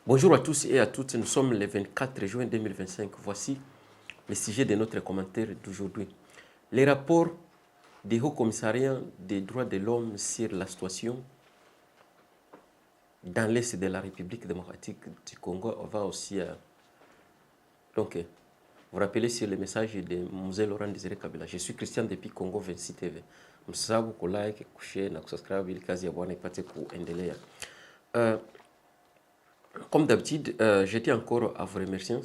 Bonjour à tous et à toutes, nous sommes le 24 juin 2025. Voici le sujet de notre commentaire d'aujourd'hui. Les rapports des hauts commissariats des droits de l'homme sur la situation dans l'Est de la République démocratique du Congo. On va aussi vous rappeler sur le message de Mzee Laurent Désiré Kabila. Je suis Christian depuis Congo 26 TV. Msisahau ku like, kushare na kusubscribe ili kazi ya Bwana ipate kuendelea. Comme d'habitude, j'étais encore à vous remercier,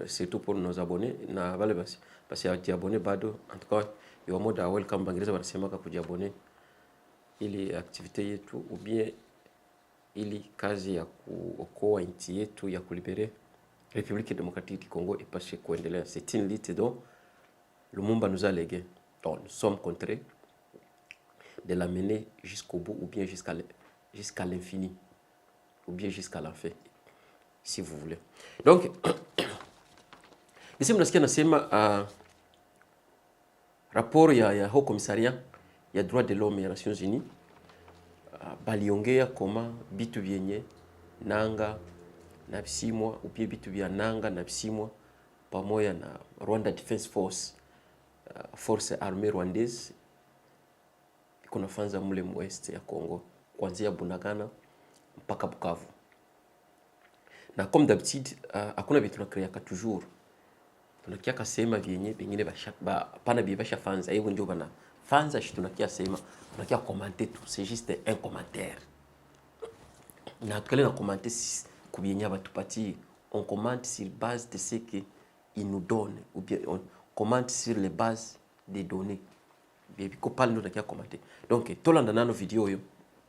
surtout pour nos abonnés. Parce que les abonnés, en tout cas, il y a un mode à welcome, il y a abonnés, ili activité yetu, ou bien ili kazi ya kuokoa nchi yetu ya kulibere République démocratique du Congo et pas chez kuendelea. C'est une lutte dont Lumumba nous a légué. Donc, nous sommes contraints de la mener jusqu'au bout ou bien jusqu'à l'infini. Ou bien jusqu'à l'enfer, si vous voulez. Donc, ici, nous avons rapport ya Haut Commissariat ya droit de l'homme et Nations Unies. Baliongea koma bitu vyenye nanga na bisimwa ou bien bitu vya nanga na bisimwa pamoja na Rwanda Defense Force, force armée rwandaise kuna fanza mule mwest ya Congo kuanzia Bunagana mpaka Bukavu. Na comme d'habitude, hakuna vitu tunakreaka toujours. Tunakia sema vyenye pengine pana bibasha fanza, hivyo ndio bana. Fanza shi tunakia sema, tunakia commenter tout, c'est juste un commentaire. Na tukale na commenter ku byenye batupatie, on commente sur base de ce que il nous donne ou bien on commente sur les bases des données. Bibi ko pale ndo tunakia commenter. Donc tolanda nano video yo,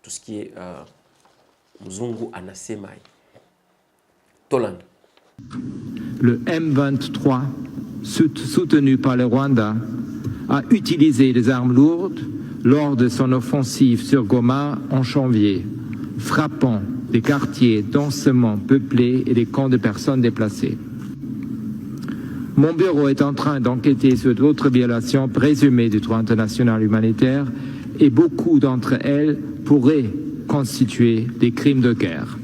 tout ce qui est Mzungu anasema Toland. Le M23, soutenu par le Rwanda, a utilisé des armes lourdes lors de son offensive sur Goma en janvier, frappant des quartiers densément peuplés et des camps de personnes déplacées. Mon bureau est en train d'enquêter sur d'autres violations présumées du droit international humanitaire et beaucoup d'entre elles pourraient constituer des crimes de guerre.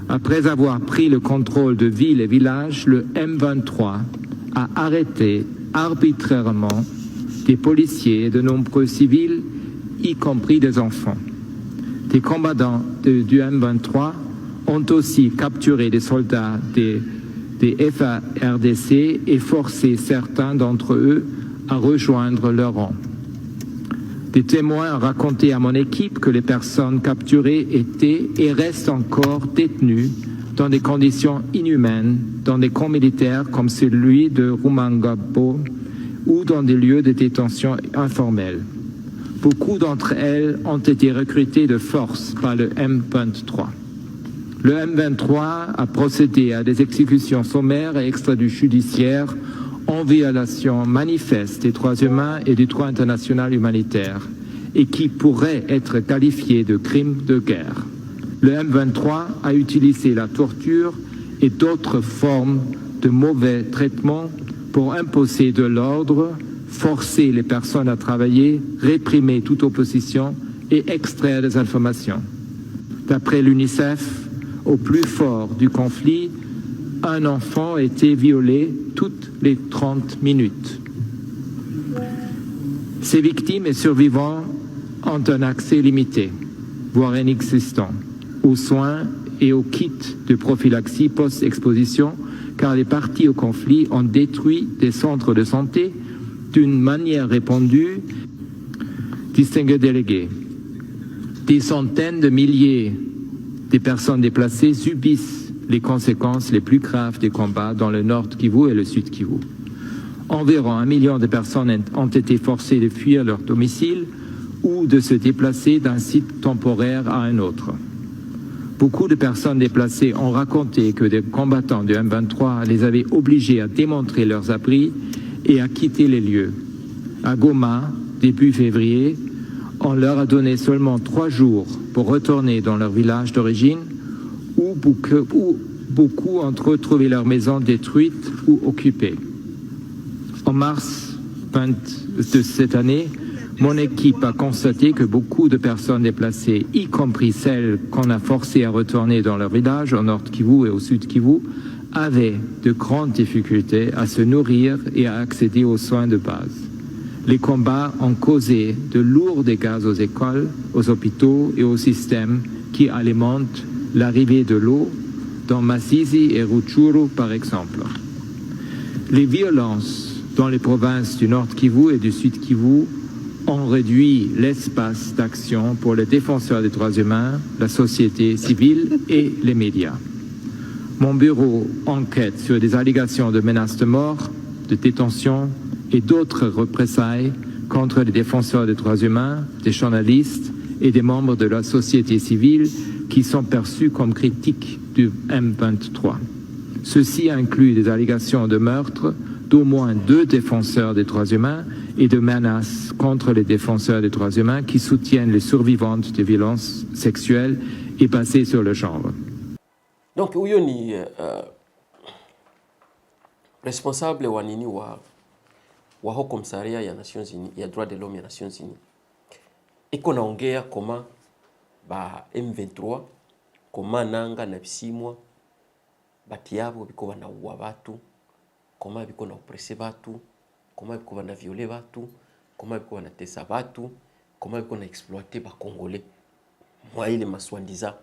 Après avoir pris le contrôle de villes et villages, le M23 a arrêté arbitrairement des policiers et de nombreux civils, y compris des enfants. Des combattants du M23 ont aussi capturé des soldats des FARDC et forcé certains d'entre eux à rejoindre leur rang. Des témoins ont raconté à mon équipe que les personnes capturées étaient et restent encore détenues dans des conditions inhumaines, dans des camps militaires comme celui de Rumangabo ou dans des lieux de détention informels. Beaucoup d'entre elles ont été recrutées de force par le M23. Le M23 a procédé à des exécutions sommaires et extrajudiciaires en violation manifeste des droits humains et du droit international humanitaire et qui pourraient être qualifiés de crimes de guerre. Le M23 a utilisé la torture et d'autres formes de mauvais traitements pour imposer de l'ordre, forcer les personnes à travailler, réprimer toute opposition et extraire des informations. D'après l'UNICEF, au plus fort du conflit, un enfant a été violé toutes les 30 minutes. Ces victimes et survivants ont un accès limité, voire inexistant, aux soins et aux kits de prophylaxie post-exposition, car les parties au conflit ont détruit des centres de santé d'une manière répandue. Distingués délégués, des centaines de milliers de personnes déplacées subissent les conséquences les plus graves des combats dans le nord Kivu et le sud Kivu. Environ 1 million de personnes ont été forcées de fuir leur domicile ou de se déplacer d'un site temporaire à un autre. Beaucoup de personnes déplacées ont raconté que des combattants du M23 les avaient obligés à démontrer leurs abris et à quitter les lieux. À Goma, début février, on leur a donné seulement 3 jours pour retourner dans leur village d'origine où beaucoup ont retrouvé leurs maisons détruites ou occupées. En mars de cette année, mon équipe a constaté que beaucoup de personnes déplacées, y compris celles qu'on a forcées à retourner dans leur village, au nord Kivu et au sud Kivu, avaient de grandes difficultés à se nourrir et à accéder aux soins de base. Les combats ont causé de lourds dégâts aux écoles, aux hôpitaux et aux systèmes qui alimentent l'arrivée de l'eau dans Masisi et Rutshuru par exemple. Les violences dans les provinces du Nord Kivu et du Sud Kivu ont réduit l'espace d'action pour les défenseurs des droits humains, la société civile et les médias. Mon bureau enquête sur des allégations de menaces de mort, de détention et d'autres représailles contre les défenseurs des droits humains, des journalistes et des membres de la société civile qui sont perçus comme critiques du M23. Ceci inclut des allégations de meurtre d'au moins 2 défenseurs des droits humains et de menaces contre les défenseurs des droits humains qui soutiennent les survivantes de violences sexuelles et basées sur le genre. Donc, huyo ni responsable wa nini wa Haut Commissariat ya Nations Unies, ya droit de l'homme ya Nations Unies. Iko naongea koma ba M23 koma nanga na bisimwa bati yabo biko banaua watu, koma biko na oppresse watu, koma biko bana violer watu, koma biko banatesa watu, koma biko na exploiter ba Congolais mwa ile maswandiza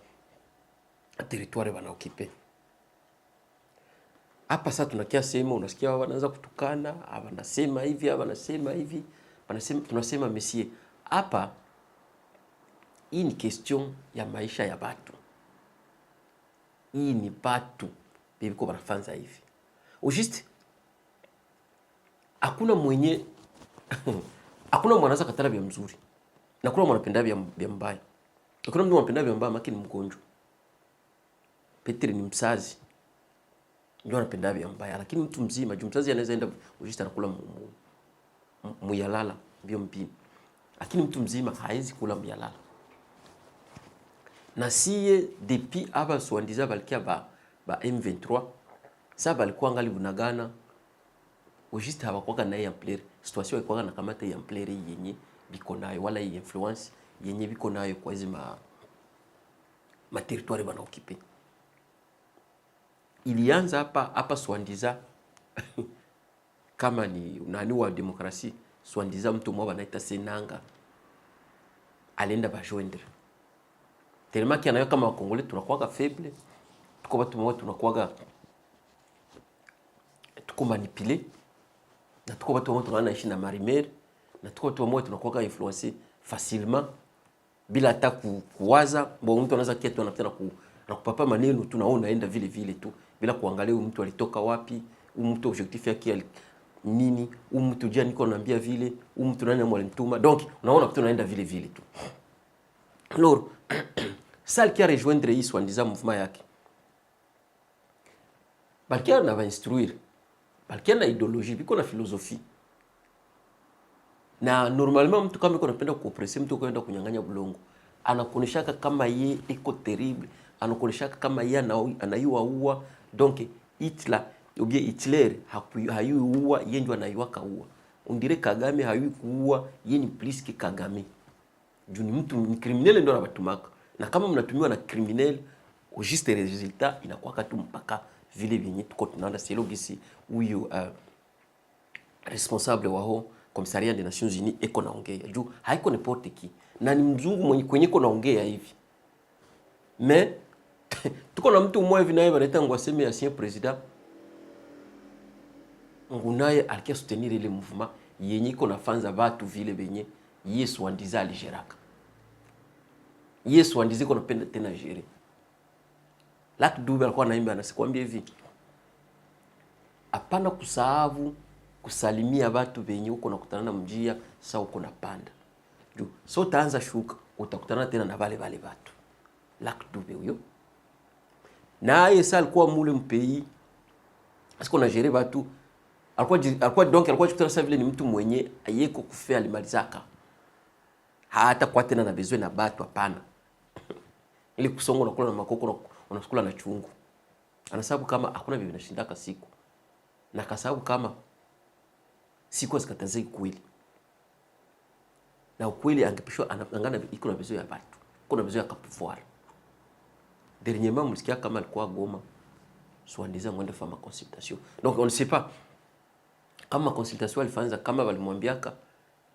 territoire bana occupé. Hapa sasa tunakia sema, unasikia wanaanza kutukana, wanasema hivi, wanasema hivi, wanasema tunasema monsieur. Hapa hii ni question ya maisha ya watu. Hii ni watu biko wanafanza hivi. Ujist hakuna mwenye hakuna mwanaweza katala vya mzuri. Na kuna mwanapenda vya mbaya. Hakuna mtu anapenda vya mbaya maki ni mgonjwa. Petri ni msazi. Ndio anapenda vya mbaya, lakini mtu mzima, mzazi anaweza enda ujista anakula muyalala mbio mpini. Lakini mtu mzima haezi kula muyalala. Na siye depuis aba swandiza balikia ba M23, sa balikuwa ngali bunagana, ujista hawakuwa na ampleur. Situation ilikuwa na kamata ya ampleur yenye biko nayo wala hii influence yenye biko nayo kwa hizo ma territoire bana occupé. Ilianza hapa swandiza kama ni nani wa demokrasi, swandiza mtu mmoja anaita Senanga alienda bajoindre. Tellement qu'il y en a kama wa Congolais tunakuwa faible, tuko watu mmoja tunakuwa tuko manipulé, na tuko watu mmoja tunaishi na marimer, na tuko watu mmoja tunakuwa influencé facilement bila hata kuwaza. Bon, mtu anaweza kitu anapenda na kupapa maneno tunaona enda vile vile tu bila kuangalia huyu mtu alitoka wapi, huyu mtu objectif yake nini, huyu mtu jana niko naambia vile, huyu mtu nani alimtuma. Donc unaona kitu naenda vile vile tu. Alors celle qui a rejoindre hii swandiza mouvement yake, balkia na va instruire, balkia na idéologie, biko na philosophie. Na normalement mtu kama yuko anapenda kuoppresse, mtu kwenda kunyang'anya bulongo, anakoneshaka kama yeye iko terrible, anakoneshaka kama yeye anayua uwa. Donc Hitler ou bien Hitler hayu uwa, yeye ndio anaiwaka uwa. Undire Kagame hayu kuua, yeye ni plus que Kagame. Juu ni mtu ni criminel ndio anabatumaka. Na kama mnatumiwa na criminel, au juste resultat inakuwa tu mpaka vile vyenye tuko tunaenda selo gisi huyu responsable wao Commissariat des Nations Unies eko naongea. Juu haiko n'importe qui. Na ni mzungu mwenye kwenye eko naongea hivi. Mais tuko na mtu mmoja hivi naye wanaita ngwaseme ya sien president. Ngunaye alikia soutenir ile mouvement yenye iko nafanza watu vile benye Yesu wandiza aligeraka. Yesu wandiza iko napenda tena jere. Laki Dube alikuwa naimba anasikwambia hivi. Hapana kusahau kusalimia watu benye uko nakutana na mjia saa uko napanda. Juu so utaanza shuka utakutana tena na wale watu. Laki Dube huyo. Na yeye alikuwa mule mpei. Asiko na jere watu. Alikuwa chukutana sa vile ni mtu mwenye ayeko kufea alimalizaka. Hata kwa tena na bezwe na batu hapana. Ili kusongo unakula na makoko unakula na chungu. Anasababu kama hakuna bibi nashindaka siku. Na kasababu kama siku asikatazei kweli. na ukweli angepishwa anangana iko na besoin ya watu, kuna besoin ya pouvoir. Dernièrement mlisikia kama alikuwa Goma, soi-disant mwende fama consultation. Donc on ne sait pas kama consultation alifanza, kama walimwambiaka,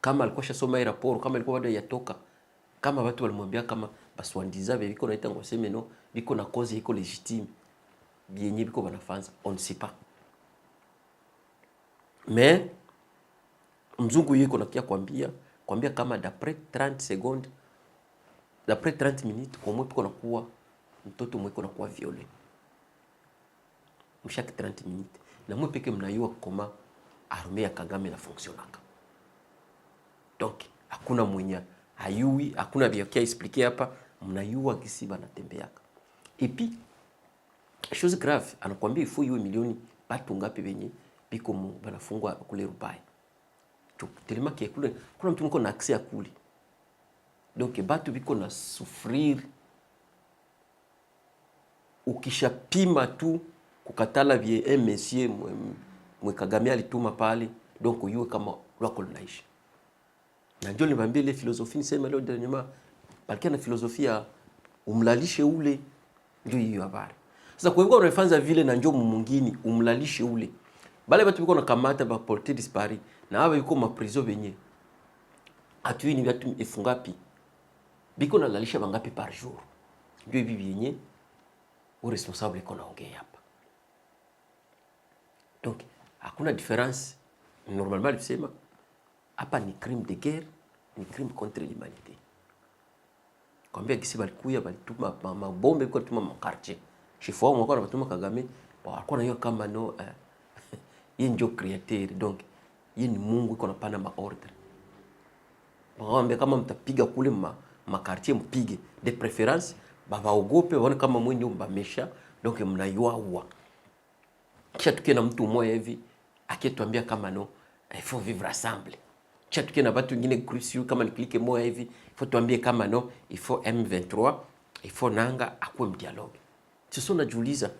kama alikuwa shasoma rapport, kama alikuwa bado yatoka, kama watu walimwambia kama baswandiza biko naita ngoseme no biko na cause iko légitime bienye biko banafanza, on ne sait pas. Mais mzungu yuko nakia kwambia kama d'après 30 secondes, d'après 30 minutes kwa mwe biko nakuwa mtoto mwe kuna kuwa violé chaque 30 minutes, na mwe peke mnayua koma armée ya Kagame na fonctionnaka. Donc hakuna mwenye hayui, hakuna vya kia expliquer hapa, mnayua kisi banatembeaka. Et puis chose grave, anakuambia il faut yue milioni batu ngapi benye biko banafungwa kule Rubai. Tu telema kia kule kuna mtu mko na accès ya kule. Donc batu biko na souffrir. Ukishapima tu kukatala vie monsieur mwe Kagame alituma pale, donc yue kama lwako lunaishi. Na ndio niwaambie ile filosofia nisema leo dernièrement, balkia na filosofia umlalishe ule, ndio hiyo habari. Sasa kwa hivyo unafanza vile na ndio mwingine umlalishe ule. Bale watu biko na kamata ba porter disparu na haba yuko ma prison benye. Atui ni watu efungapi? Biko na lalisha bangapi par jour? Ndio hivi yenye au responsable qu'on a ongea hapa. Donc hakuna difference. Normalement alisema hapa ni crime de guerre, ni crime contre l'humanité. Kwambia kisi balikuya balituma mabombe kwa tuma makarche. Chifu wao mwako batuma Kagame, walikuwa na hiyo kama no yeye ndio createur, donc yeye ni Mungu iko napana maordre. Mwambia kama mtapiga kule makarche mpige de préférence babaogope waone kama mwe ndio mbamesha, donc mnayua. Kisha tukie na mtu mmoja hivi akituambia kama no il faut vivre ensemble. Kisha tukie na watu wengine crucial kama ni clique moja hivi il faut tuambie kama no il faut M23, il faut nanga akwe dialogue. Sasa unajiuliza,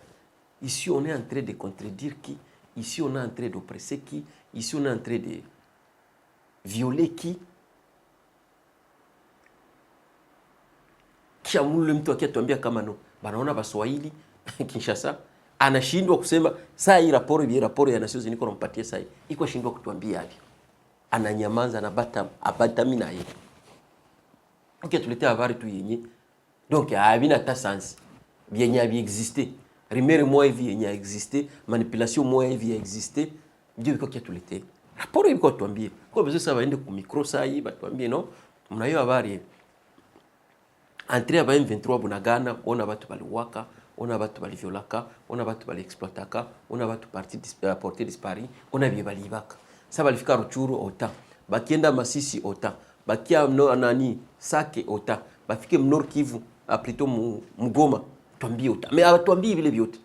ici on est en train de contredire qui? Ici on est en train d'oppresser qui? Ici on est en train de violer qui? Kisha mule mtu akituambia kama no banaona Baswahili Kinshasa anashindwa kusema saa hii raporo ya Nations Unies konampatia saa hii iko shindwa kutuambia hivi, ananyamaza na abatami na yeye. Okay, tuletea habari tu yenye donc havina ta sens bien ya exister, rumeur moja hivi yenye exister, manipulation moja hivi exister, ndio iko kia tuletea raporo iko tuambie kwa besoin sasa waende ku micro saa hii batuambie no mnayo habari entre aba M23 Bunagana, ona watu baliwaka, ona watu baliviolaka, ona watu baliexploitaka, ona watu porter disparu, ona bie balibaka. Sasa balifika Ruchuru ota, bakienda Masisi ota, bakia nani Sake ota, bafike Nord Kivu, plutôt Mgoma, tuambie ota. Mais atuambie vile vyote.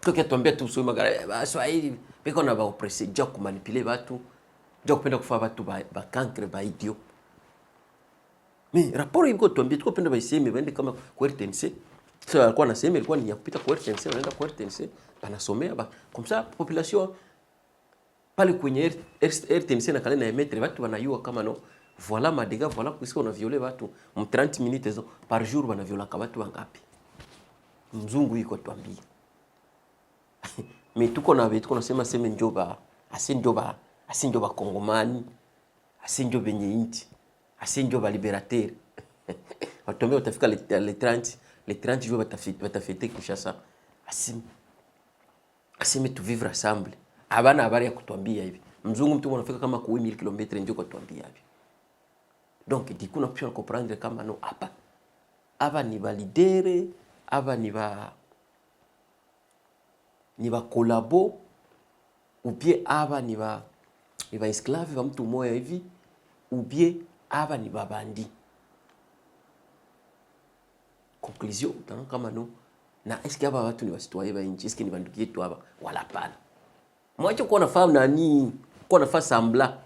Kwa tuambia tu sio magara, Baswahili beko na ba oppressé, ja kumanipuler watu, ja kupenda kufa watu ba cancre ba idiot. Mais rapport iko tuambie tuko penda baiseme baende kama kwa RTNC. Sasa alikuwa anasema ilikuwa ni ya kupita kwa RTNC, wanaenda kwa RTNC, banasomea ba comme ça population pale kwenye RTNC na kalenda ya metre watu wanayua kama no voilà ma dégâts, voilà puisque on a violé watu 30 minutes par jour, wana viola watu wangapi? Mzungu iko tuambie. Mais tuko na vitu tunasema sema njoba, asinjoba Kongomani, asinjoba benye inti, asinjoba libérateur. Watombe watafika les 30 jours batafete Kinshasa. Asime tu vivre ensemble. Abana habari ya kutuambia hivi. Mzungu mtu anafika kama kwa 1000 km ndio kutuambia hivi. Donc diku na pia comprendre kama no hapa ni validere, hapa ni ba collabo ou bien hapa ni ba esclave wa mtu mmoja hivi ou bien hapa ni babandi. Conclusion utaona kama no na eski hapa watu ni wasitwaye ba nchi, eski ni banduki yetu hapa wala pana. Mwache kuwa nafahamu nani kuwa nafasi sambla.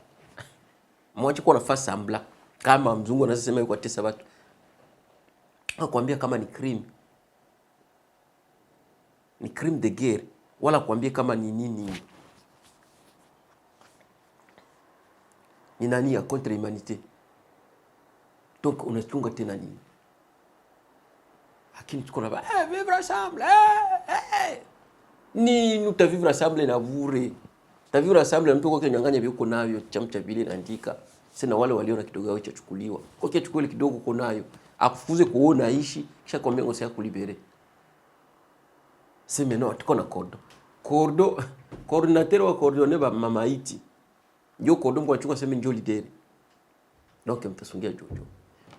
Mwache kuwa nafasi sambla kama mzungu anasema yuko atesa watu. Akwambia kama ni crime de guerre, wala kuambia kama ni nini ni nani ya contre l'humanité. Donc unachunga tena nini? Lakini tuko na vivre ensemble. Ni nous vivre ensemble na bure. Ta vivre ensemble mtu kwa kinyang'anya viko navyo chamcha vile naandika. Sina wale waliona kidogo yao chachukuliwa. Kwa kitu kile kidogo uko nayo, akufuze kuona ishi kisha kwambia ngosi yako libere. Sema no tuko na coordinateur wa coordonner ba mamaiti. Ndio kodo chunga sema ndio leader. Donc mtasungia jojo.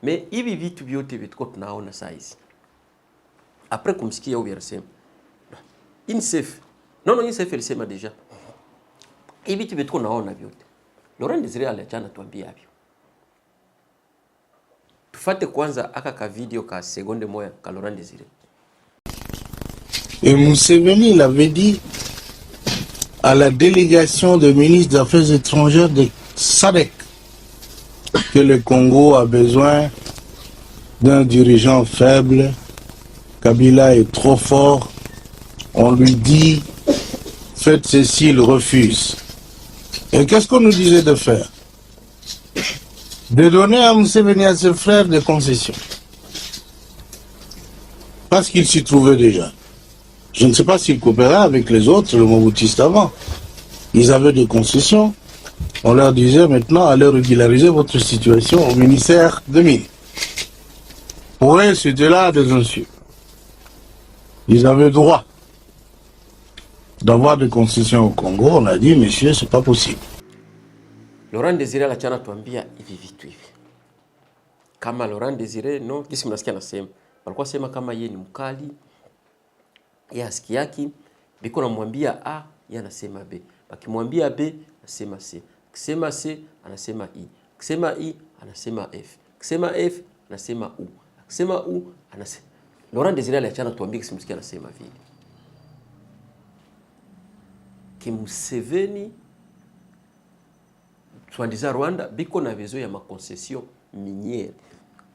Mais hivi vitu vyote vituko tunaona saizi. Après kumsikia au versem. INSEF. Non, INSEF ilisema deja. Hivi vitu vituko naona vyote. Laurent Désiré aliachana tuambie hapo. Tufate kwanza aka ka video ka seconde moya ka Laurent Désiré. Et Museveni l'avait dit à la délégation de ministres des Affaires étrangères de SADC que le Congo a besoin d'un dirigeant faible. Kabila est trop fort. On lui dit faites ceci, il refuse. Et qu'est-ce qu'on nous disait de faire? De donner à Museveni, à ses frères, des concessions. Parce qu'il s'y trouvait déjà. Je ne sais pas s'ils coopéraient avec les autres, le Mobutistes avant. Ils avaient des concessions. On leur disait maintenant, allez régulariser votre situation au ministère de Mines. Pour eux, c'était là des insultes. Ils avaient droit d'avoir des concessions au Congo. On a dit, monsieur, c'est pas possible. Laurent Désiré aliachana tuambia hivi vitu hivi. Kama Laurent Désiré no kisi mnasikia nasema. Walikuwa sema kama yeye ni mkali. Yeye asiki yake biko namwambia A, yeye anasema B. Bakimwambia B, anasema C. Kisema C, anasema I. Kisema I, anasema F. Kisema F, anasema U. Kisema U, anasema Laurent Désiré aliachana tuambia kisi mnasikia anasema vile. Museveni soi-disant Rwanda biko na besoin ya maconcession minière,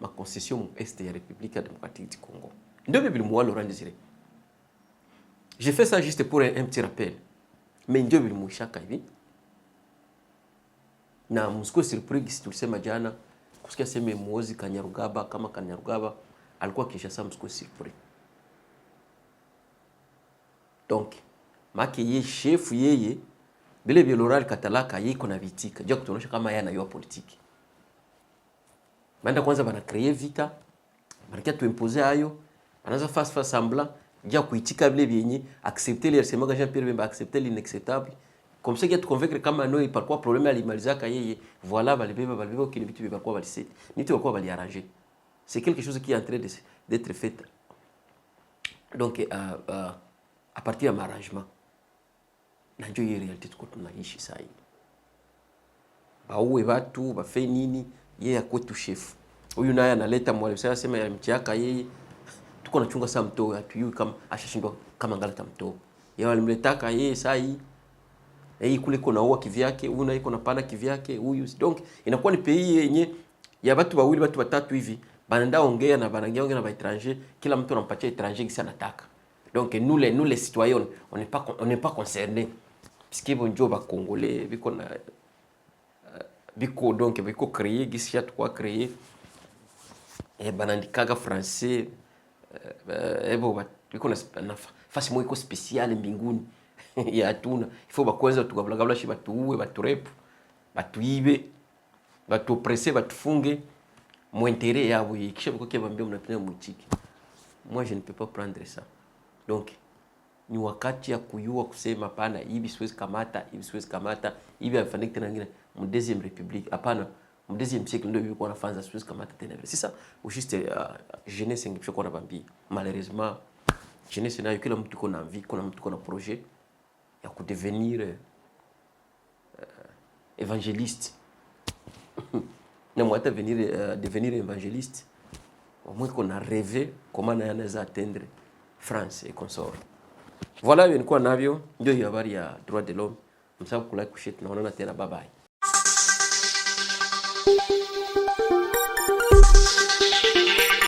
maconcession est ya République démocratique du Congo. Ndio bibi mwa Laurent Désiré. J'ai fait ça juste pour un petit rappel. Mais ndio bibi mushaka hivi. Na msiko surprise si tulisema jana kusikia sema Muozi Kanyarugaba kama Kanyarugaba alikuwa Kinshasa msiko surprise. Donc maki ye chef yeye bile Laurent Katalaka yeye kuna vitika. Ndio kutuonyesha kama yeye anayua politiki. Banda kwanza bana créer vita. Banakia tu imposer hayo. Anaanza face semblant dia kuitika bile vyenye accepter les semaga Jean-Pierre Bemba accepter l'inacceptable. Comme ça qu'il te convaincre kama no par quoi problème alimalizaka yeye. Voilà balibeba kile vitu beba kwa baliseti. Ni tu kwa bali arranger. C'est quelque chose qui est en train d'être fait. Donc à partir de l'arrangement. Na ndio hiyo reality tuko tunaishi sasa hivi. Bauwe watu, bafe nini, yeye akwetu chef. Huyu naye analeta mwalimu sasa sema ya mtiaka yeye. Tuko nachunga saa mtoo, hatuyui kama ashashindwa kama ngalata mtoo. Yeye alimletaka yeye sasa hii. Yeye kule kuna uwa kivyake, huyu naye kuna pana kivyake, huyu. Donc inakuwa ni pays yenye ya watu wawili, watu watatu hivi. Banaenda ongea na banaongea na ba étranger, kila mtu anampatia étranger kisa anataka. Donc nous les citoyens, on n'est pas concernés. Puisque bonjour ba congolais biko na biko donc biko créer gisia tukwa créer et banandikaga français ebo biko na fasi mo iko spécial mbinguni ya tuna il faut bakwenza tukabla shi batuwe baturepu batuibe batupresse batufunge mo intérêt yabo kisha biko kebambia mnapenda mutiki. Moi je ne peux pas prendre ça. Donc ni wakati ya kuyua kusema pana hivi siwezi kamata, hivi siwezi kamata, hivi afanyike tena ngine mu deuxième république. Hapana, mu deuxième siècle ndio hivi kwa nafanza siwezi kamata tena. C'est ça, au juste jeunesse ngipisho kwa nabambi. Malheureusement, jeunesse nayo kila mtu kuna envie, kuna mtu kuna projet ya kudevenir évangéliste. Na mwata devenir évangéliste. Au moins qu'on a rêvé comment na yanaweza atteindre France et consort. Voilà nilikuwa navyo, ndio hiyo habari ya droit de l'homme. Msahau kulike, kushare, tunaonana tena, bye bye.